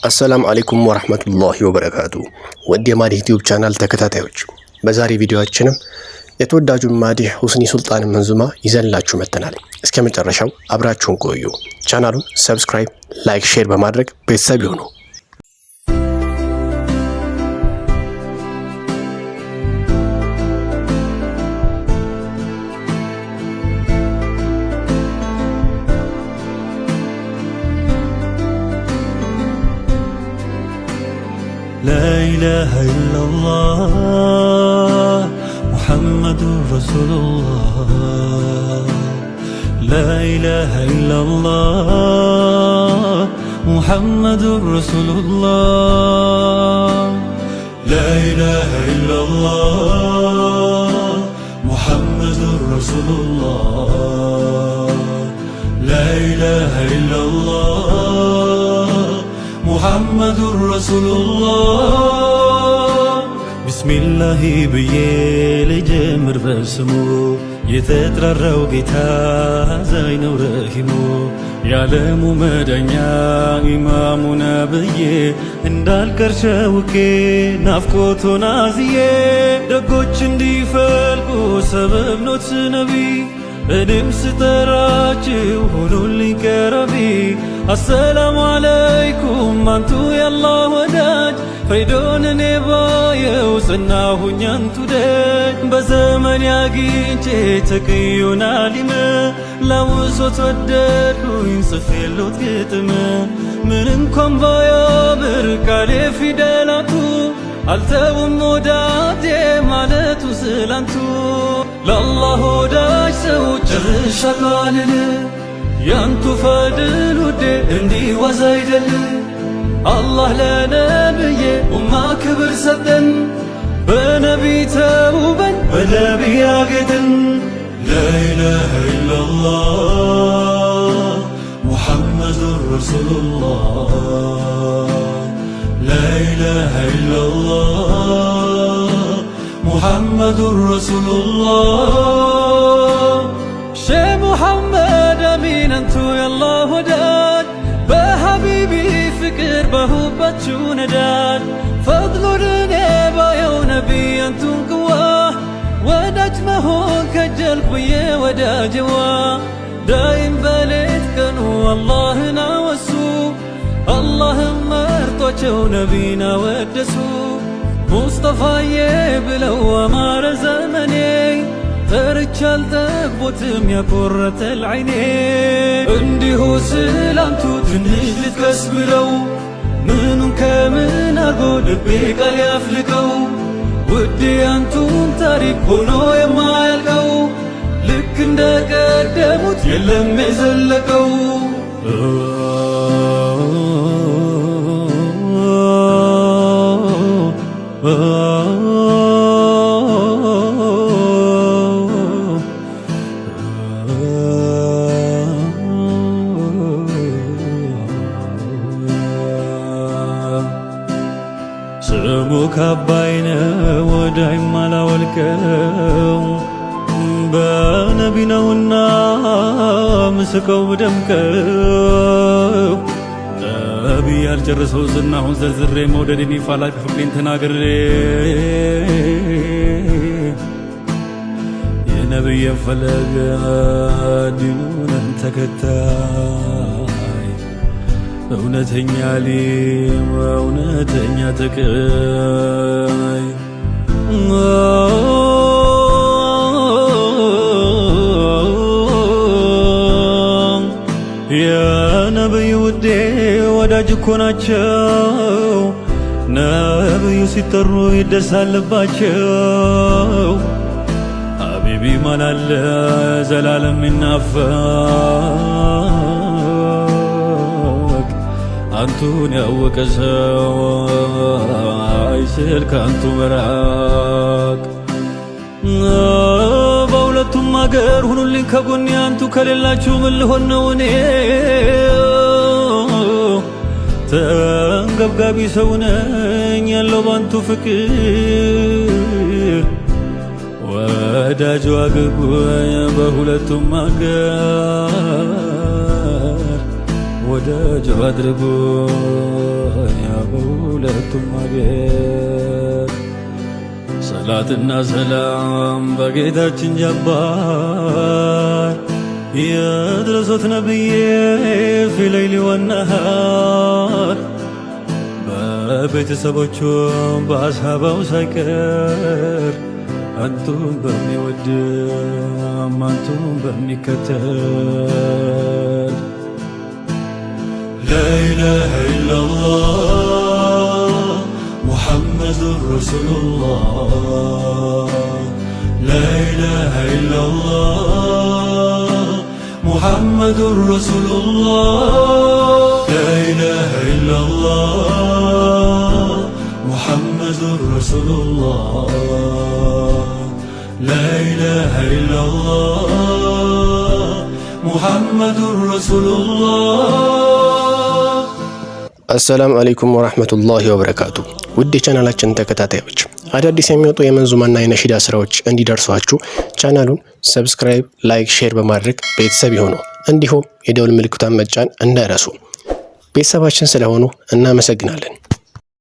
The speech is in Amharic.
አሰላሙ አለይኩም ወራህመቱላሂ ወበረካቱ። ወደ ማዲህ ዩቲዩብ ቻናል ተከታታዮች በዛሬ ቪዲዮአችንም የተወዳጁን ማዲህ ሁስኒ ሱልጣን መንዙማ ይዘንላችሁ መጥተናል። እስከ መጨረሻው አብራችሁን ቆዩ። ቻናሉን ሰብስክራይብ፣ ላይክ፣ ሼር በማድረግ ቤተሰብ ይሁኑ። لا إله إلا الله محمد رسول الله. لا إله إلا الله محمد رسول الله. لا إله إلا الله محمد رسول الله. لا إله إلا الله محمد رسول الله. بسم الله بيه لجمر بسمو يتتررو قيتا زينو رحمو يعلمو مدنيا إمامنا بيه اندال كرشاوكي نافكوتو نازيه دقوش اندي فالكو سبب نوت نبي እኔም ስጠራችሁ ሁኑልኝ ቀረቢ። አሰላሙ አለይኩም አንቱ የአላህ ወዳጅ ፈይዶን እኔ ባየው ጽናሁኝ አንቱ ደጅ። በዘመን ያግኝቼ ተቅዩን አሊመ ላውሶት ወደድኩኝ ጽፌሎት ግጥም። ምን እንኳን ባያምር ቃሌ ፊደላቱ አልተውም ወዳጄ ማለቱ ስላንቱ። ለአላህ ወዳጅ ሰው ጨርሻለሁ አልል ያንቱ ፈድል ውዴ እንዲህ ዋዛ አይደል። አላህ ለነብዬ ኡማ ክብር ሰጠን በነቢ ተውበን በነቢ ያጌጥን። ላኢላሃ ኢላላህ ሙሐመዱን ረሱሉላህ። ላኢላሃ ኢላላህ ሙሐመዱን ረሱሉላህ። ሼህ ሙሐመድ አሚን አንቱ የአላህ ወዳጅ በሐቢቢ ፍቅር በሁባችሁ ነዳጅ። ፈድሉን እኔ ባየው ነቢይ አንቱን ቅዋ ወዳጅ መሆን ከጀልኩ የወዳጅዋ። ዳይም በሌት ቀኑ አላህን አወሱ አላህም መርጧቸው ነቢን አወደሱ። ሙስጠፋዬ ብለው አማረ ዘመኔ ጠርቼ አልጠግቦትም ያኮረተል ዐይኔ። እንዲሁ ስላንቱ ትንሽ ልጥቀስ ብለው ምኑን ከምን አርጎ ልቤ ቃል ያፍልቀው። ውድ ያንቱን ታሪክ ሆኖ የማያልቀው ልክ እንደ ቀደሙት የለም የዘለቀው። ስሙ ካባይነ ወዳይ ማላወልቀው በነቢ ነውና ምስቀው ደምቀው። ነቢይ ያልጨረሰው ዝናሁን ዘርዝሬ መውደድን ይፋላቅ ፍቅሬን ተናግሬ የነቢይ ፈለገ ዲኑን ተከታይ እውነተኛ ሊም እውነተኛ ተቀይ። የነቢይ ውዴ ወዳጅ እኮ ናቸው። ነቢዩ ሲጠሩ ይደሳልባቸው። ሐቢቢ ማናለ ዘላለም ይናፈቅ አንቱን ያወቀ ሰው አይስል ከአንቱ መራቅ። በሁለቱም አገር ሁኑልኝ ከጎኔ አንቱ ከሌላችሁ ምን ልሆን ነው እኔ። ተንገብጋቢ ሰው ነኝ ያለው ባንቱ ፍቅር። ወዳጅ አግጉኝ በሁለቱም አገር ወዳጅ አድርጎ በሁለቱም አገር ሰላትና ሰላም በጌታችን ጀባር የድረሱት ነብዬ ፊ ለይሊ ወነሃር በቤተሰቦቹ በአስሃባው ሳይቀር አንቱን በሚወድ አንቱን በሚከተል ላኢላሃ ኢለላህ ሙሐመዱን ረሱሉላህ ላኢላሃ ኢለላህ ሙሐመዱን ረሱሉላህ ላኢላሃ ኢለላህ ሙሐመዱን ረሱሉላህ ላኢላሃ ኢለላህ ሙሐመዱን ረሱሉላህ። አሰላሙ አለይኩም ወራህመቱላሂ ወበረካቱ። ውድ የቻናላችን ተከታታዮች አዳዲስ የሚወጡ የመንዙማና የነሺዳ ስራዎች እንዲደርሷችሁ ቻናሉን ሰብስክራይብ፣ ላይክ፣ ሼር በማድረግ ቤተሰብ ይሁኑ። እንዲሁም የደውል ምልክቱን መጫን እንዳይረሱ። ቤተሰባችን ስለሆኑ እናመሰግናለን።